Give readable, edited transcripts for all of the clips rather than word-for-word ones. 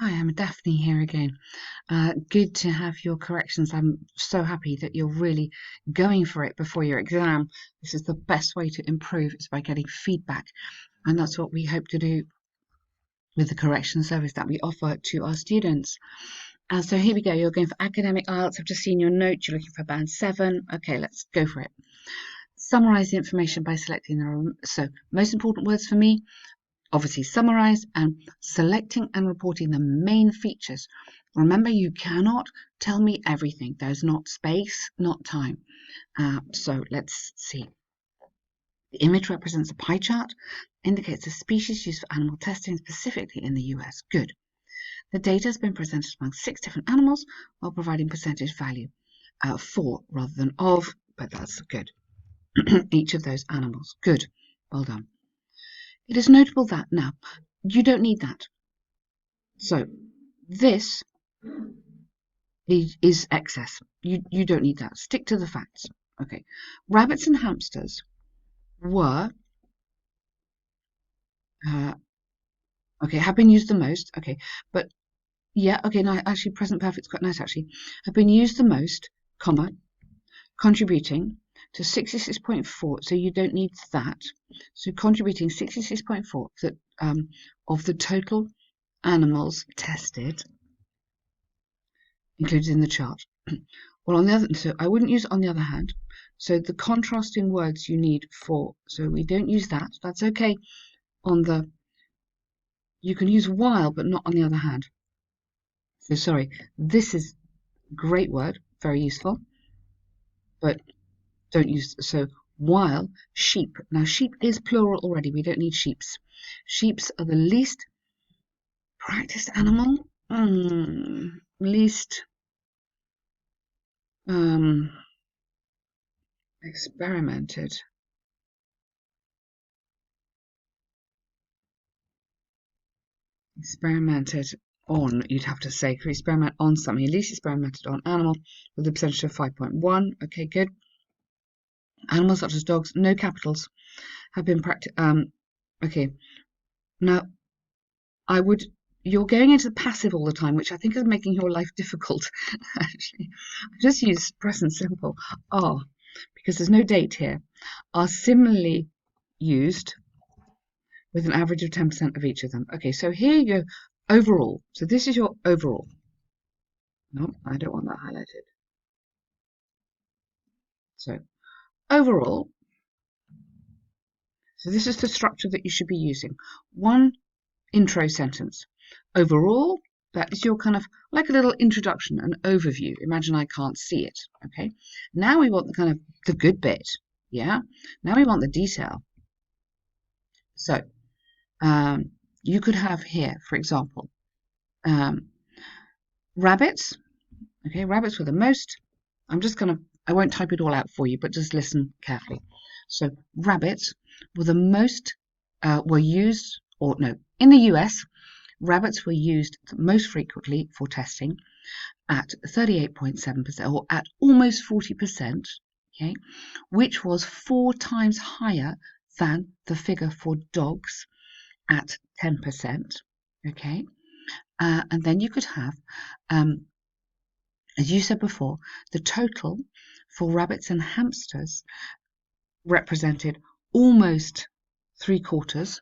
Hi, I'm Daphne here again. Good to have your corrections. I'm so happy that you're really going for it before your exam. This is the best way to improve is by getting feedback, and that's what we hope to do with the correction service that we offer to our students. So here we go. You're going for academic IELTS. I've just seen your note. You're looking for band 7. Okay, let's go for it. Summarize the information by selecting the most important words for me. Obviously summarize and selecting and reporting the main features. Remember, you cannot tell me everything. There's not space, not time. So let's see. The image represents a pie chart, indicates a species used for animal testing, specifically in the US. Good. The data has been presented among 6 different animals while providing percentage value. 4 rather than of, but that's good. Each of those animals. Good. Well done. It is notable that now you don't need that. So this is excess. You don't need that. Stick to the facts. Okay. Rabbits and hamsters were have been used the most. Okay, but yeah, okay, no, actually present perfect's quite nice actually. Have been used the most, comma, contributing to 66.4. So you don't need that. So contributing 66.4 of the total animals tested included in the chart. Well, on the other, so I wouldn't use on the other hand. So the contrasting words you need for, so we don't use that. That's okay. You can use while, but not on the other hand. So sorry, this is a great word, very useful, but don't use, so while sheep. Now sheep is plural already. We don't need sheeps. Sheeps are the least practiced animal, least experimented on, you'd have to say, could experiment on something, at least experimented on animal with a percentage of 5.1. Okay, good. Animals such as dogs, no capitals, have been practiced. Okay, now you're going into the passive all the time, which I think is making your life difficult. Actually, just use present simple. Are, because there's no date here, are similarly used with an average of 10% of each of them. Okay, so here you go. Overall. So this is your overall. No, I don't want that highlighted. So overall, so this is the structure that you should be using. One intro sentence. Overall, that is your kind of like a little introduction, an overview. Imagine I can't see it. Okay. Now we want the kind of the good bit. Yeah. Now we want the detail. So you could have here, for example, rabbits. Okay, rabbits were the most. I won't type it all out for you, but just listen carefully. So rabbits were the most, were used, or no, in the US, rabbits were used most frequently for testing at 38.7%, or at almost 40%, okay, which was 4 times higher than the figure for dogs at 10%, okay. And then you could have, as you said before, the total for rabbits and hamsters represented almost 3/4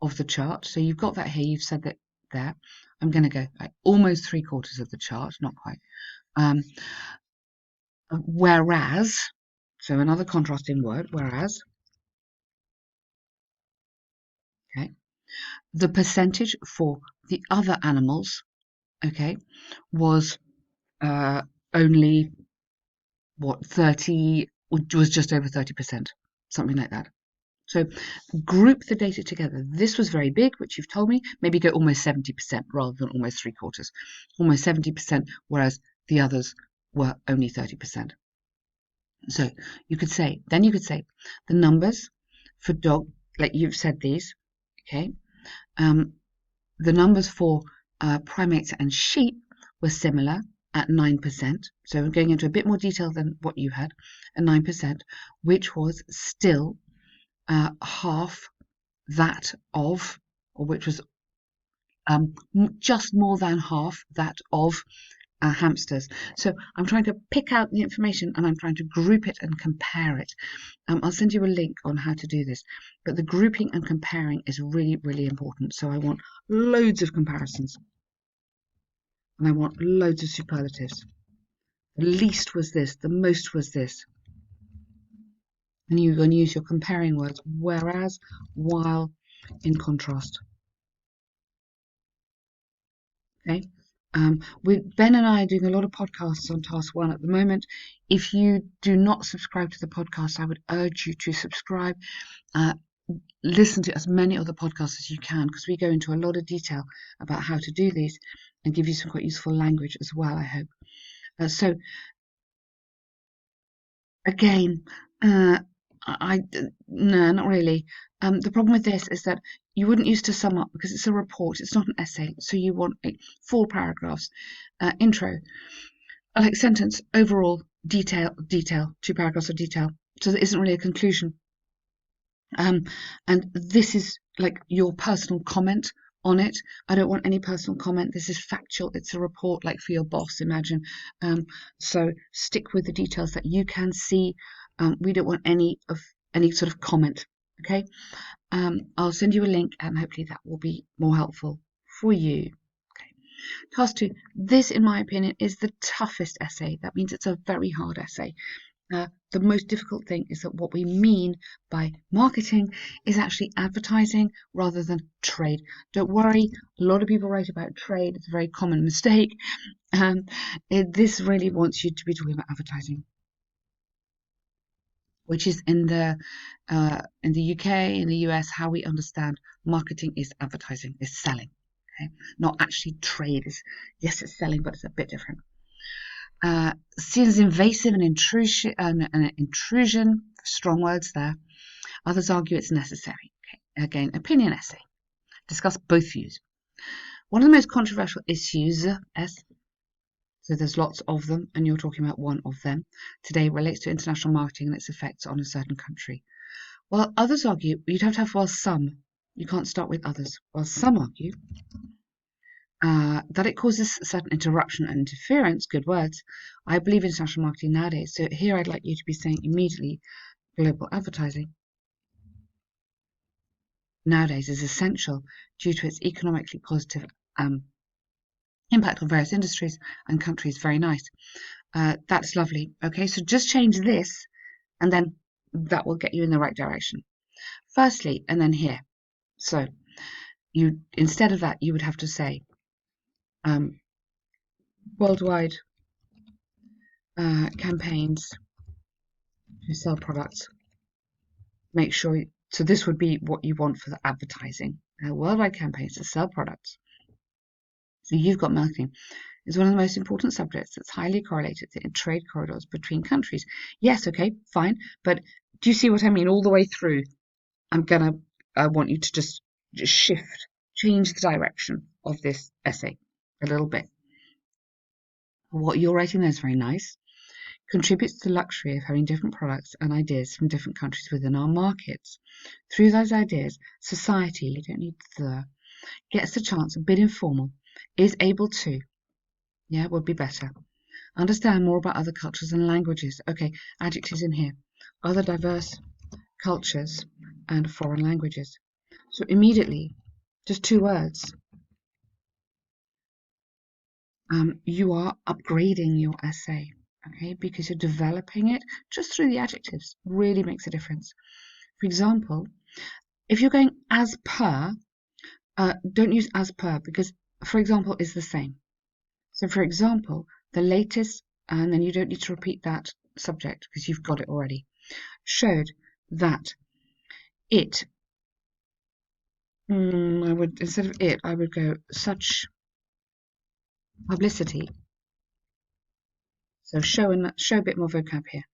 of the chart. So you've got that here, you've said that there. I'm going to go like almost 3/4 of the chart, not quite. Whereas, so another contrasting word, whereas, okay, the percentage for the other animals, okay, was only what, 30, was just over 30%, something like that. So group the data together. This was very big, which you've told me. Maybe go almost 70% rather than almost 3/4. Almost 70%, whereas the others were only 30%. So you could say, the numbers for dog, like you've said these, okay. The numbers for primates and sheep were similar at 9%. So I'm going into a bit more detail than what you had, at 9%, which was still half that of, or which was just more than half that of hamsters. So I'm trying to pick out the information and I'm trying to group it and compare it. I'll send you a link on how to do this, but the grouping and comparing is really, really important. So I want loads of comparisons and I want loads of superlatives. The least was this, the most was this. And you're going to use your comparing words, whereas, while, in contrast. Okay. Ben and I are doing a lot of podcasts on Task 1 at the moment. If you do not subscribe to the podcast, I would urge you to subscribe. Listen to as many other podcasts as you can, because we go into a lot of detail about how to do these and give you some quite useful language as well, I hope. So, again, no, not really. The problem with this is that you wouldn't use to sum up because it's a report, it's not an essay. So you want 4 paragraphs, intro, like sentence, overall, detail, 2 paragraphs of detail. So there isn't really a conclusion. And this is like your personal comment on it. I don't want any personal comment. This is factual. It's a report, like for your boss, imagine. So stick with the details that you can see. We don't want any sort of comment. Okay. I'll send you a link and hopefully that will be more helpful for you. Okay. Task 2. This, in my opinion, is the toughest essay. That means it's a very hard essay. The most difficult thing is that what we mean by marketing is actually advertising rather than trade. Don't worry, a lot of people write about trade. It's a very common mistake. This really wants you to be talking about advertising, which is in the UK, in the US, how we understand marketing is advertising, is selling. Okay? Not actually trade. Yes, it's selling, but it's a bit different. Seen as invasive and intrusion, strong words there. Others argue it's necessary. Okay. Again, opinion essay. Discuss both views. One of the most controversial issues, so there's lots of them, and you're talking about one of them, today relates to international marketing and its effects on a certain country. While others argue, you'd have to have while some. You can't start with others. While some argue that it causes certain interruption and interference, good words, I believe in international marketing nowadays. So here I'd like you to be saying immediately, global advertising nowadays is essential due to its economically positive impact on various industries and countries. Very nice. That's lovely. Okay, so just change this and then that will get you in the right direction. Firstly, and then here. So you, instead of that, you would have to say worldwide campaigns to sell products. Make sure, so this would be what you want for the advertising. Worldwide campaigns to sell products. So you've got marketing. It's one of the most important subjects that's highly correlated to trade corridors between countries. Yes, okay, fine. But do you see what I mean? All the way through, I want you to just shift, change the direction of this essay a little bit. What you're writing there is very nice. Contributes to the luxury of having different products and ideas from different countries within our markets. Through those ideas, society, you don't need the, gets the chance, a bit informal, is able to, would be better, understand more about other cultures and languages. Okay, adjectives in here. Other diverse cultures and foreign languages. So immediately, just 2 words. You are upgrading your essay. Okay, because you're developing it just through the adjectives really makes a difference. For example, if you're going as per, don't use as per because, for example, is the same. So, for example, the latest, and then you don't need to repeat that subject because you've got it already, showed that it, I would, instead of it, I would go such publicity. So show a bit more vocab here,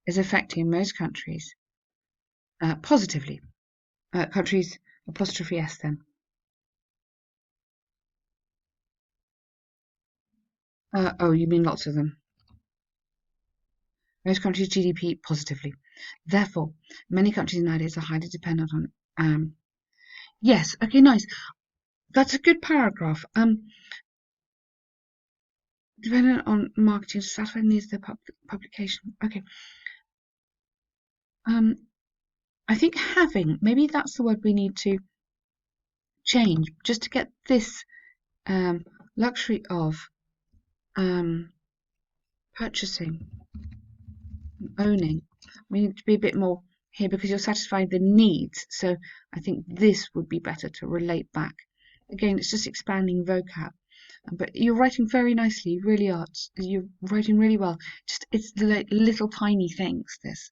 is affecting most countries positively. Countries, apostrophe S then. Oh, you mean lots of them. Most countries' GDP positively. Therefore, many countries nowadays are highly dependent on. Yes, okay, nice. That's a good paragraph. Dependent on marketing to satisfy needs of the publication. Okay. I think having, maybe that's the word we need to change, just to get this um, luxury of um, purchasing, owning. We need to be a bit more here because you're satisfying the needs. So I think this would be better to relate back. Again, it's just expanding vocab. But you're writing very nicely, you really are. You're writing really well. Just it's the little tiny things, this.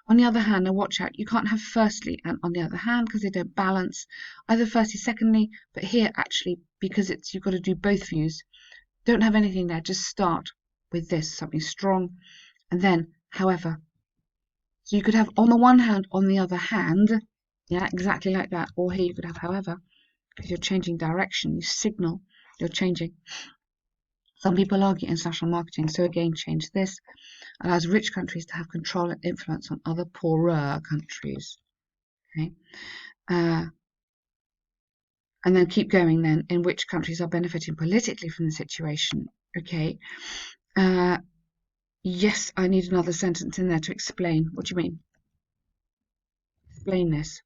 On the other hand, now watch out, you can't have firstly and on the other hand because they don't balance. Either firstly, secondly, but here actually, because it's you've got to do both views, don't have anything there, just start with this, something strong, and then, however. So you could have on the one hand, on the other hand, yeah, exactly like that. Or here you could have however, because you're changing direction, you signal you're changing. Some people argue international marketing, so again, change this. Allows rich countries to have control and influence on other poorer countries. Okay, and then keep going. Then, in which countries are benefiting politically from the situation? Okay. Yes, I need another sentence in there to explain. What do you mean? Explain this.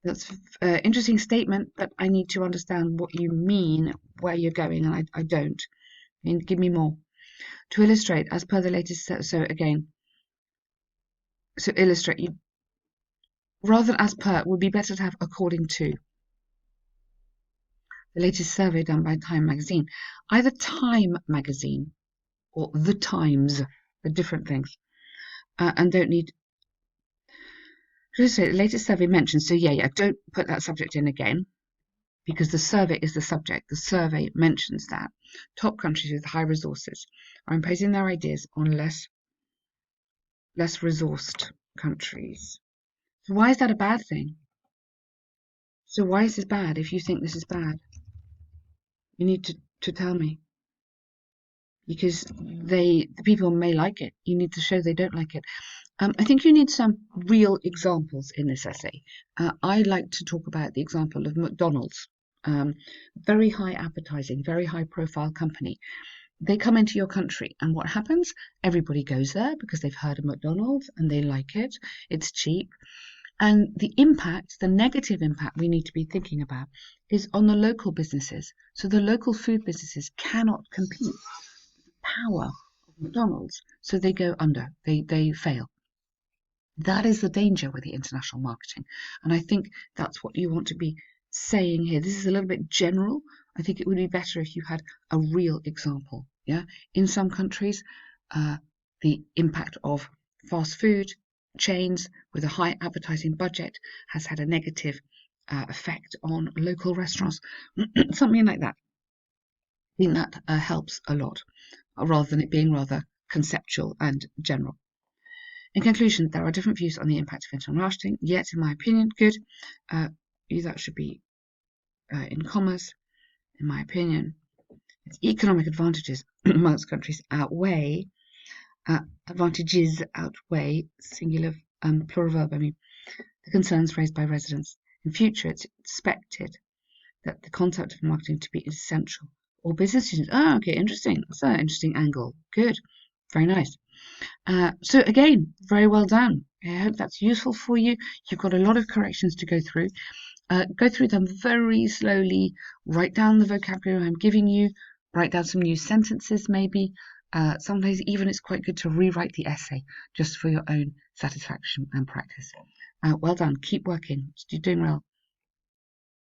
That's an interesting statement, but I need to understand what you mean, where you're going, and I don't. And give me more. To illustrate, as per the latest, so again, so illustrate, you rather than as per, would be better to have according to. The latest survey done by Time magazine. Either Time magazine or The Times, are different things, and don't need. So the latest survey mentions, so yeah, don't put that subject in again, because the survey is the subject. The survey mentions that top countries with high resources are imposing their ideas on less resourced countries. So why is that a bad thing? So why is this bad? If you think this is bad, you need to tell me. Because the people may like it. You need to show they don't like it. I think you need some real examples in this essay. I like to talk about the example of McDonald's. Very high advertising, very high profile company. They come into your country, and what happens? Everybody goes there because they've heard of McDonald's and they like it. It's cheap. And the impact, the negative impact we need to be thinking about is on the local businesses. So the local food businesses cannot compete with the power of McDonald's. So they go under, they fail. That is the danger with the international marketing. And I think that's what you want to be saying here. This is a little bit general. I think it would be better if you had a real example. Yeah, in some countries, the impact of fast food chains with a high advertising budget has had a negative effect on local restaurants. Something like that. I think that helps a lot, rather than it being rather conceptual and general. In conclusion, there are different views on the impact of international marketing, yet, in my opinion, good. That should be in commas. In my opinion, its economic advantages amongst countries advantages outweigh singular plural verb. I mean, the concerns raised by residents. In future, it's expected that the concept of marketing to be essential. All business students. Oh, okay, interesting. That's an interesting angle. Good, very nice. So again, very well done. I hope that's useful for you. You've got a lot of corrections to go through. Go through them very slowly. Write down the vocabulary I'm giving you. Write down some new sentences maybe. Sometimes even it's quite good to rewrite the essay just for your own satisfaction and practice. Well done. Keep working. You're doing well.